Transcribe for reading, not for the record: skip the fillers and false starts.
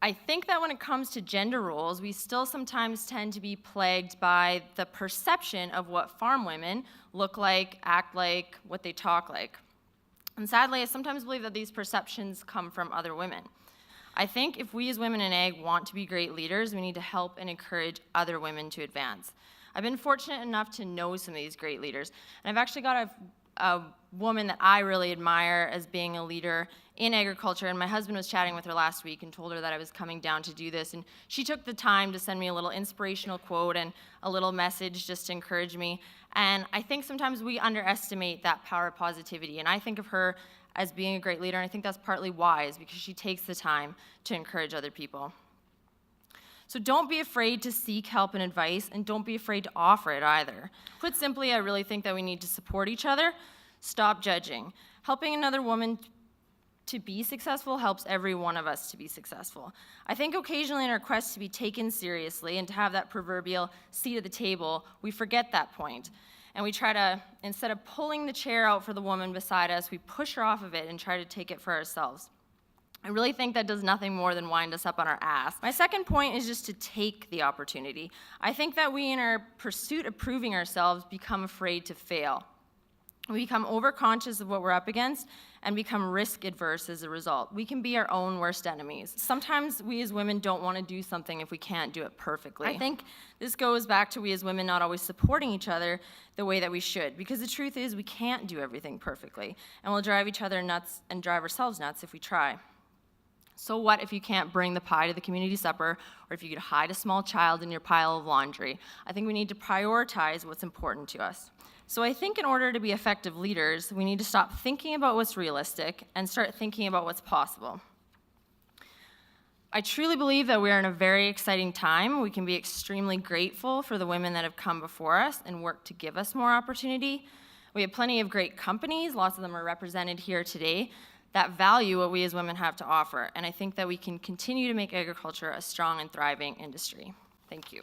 I think that when it comes to gender roles, we still sometimes tend to be plagued by the perception of what farm women look like, act like, what they talk like. And sadly, I sometimes believe that these perceptions come from other women. I think if we as women in ag want to be great leaders, we need to help and encourage other women to advance. I've been fortunate enough to know some of these great leaders, and I've actually got a woman that I really admire as being a leader in agriculture, and my husband was chatting with her last week and told her that I was coming down to do this, and she took the time to send me a little inspirational quote and a little message just to encourage me. And I think sometimes we underestimate that power of positivity, and I think of her as being a great leader, and I think that's partly wise because she takes the time to encourage other people. So don't be afraid to seek help and advice, and don't be afraid to offer it either. Put simply, I really think that we need to support each other, stop judging. Helping another woman to be successful helps every one of us to be successful. I think occasionally in our quest to be taken seriously and to have that proverbial seat at the table, we forget that point. And we try to, instead of pulling the chair out for the woman beside us, we push her off of it and try to take it for ourselves. I really think that does nothing more than wind us up on our ass. My second point is just to take the opportunity. I think that we, in our pursuit of proving ourselves, become afraid to fail. We become overconscious of what we're up against and become risk adverse as a result. We can be our own worst enemies. Sometimes we as women don't want to do something if we can't do it perfectly. I think this goes back to we as women not always supporting each other the way that we should, because the truth is we can't do everything perfectly, and we'll drive each other nuts and drive ourselves nuts if we try. So what if you can't bring the pie to the community supper, or if you could hide a small child in your pile of laundry? I think we need to prioritize what's important to us. So I think in order to be effective leaders, we need to stop thinking about what's realistic and start thinking about what's possible. I truly believe that we are in a very exciting time. We can be extremely grateful for the women that have come before us and worked to give us more opportunity. We have plenty of great companies, lots of them are represented here today, that value what we as women have to offer. And I think that we can continue to make agriculture a strong and thriving industry. Thank you.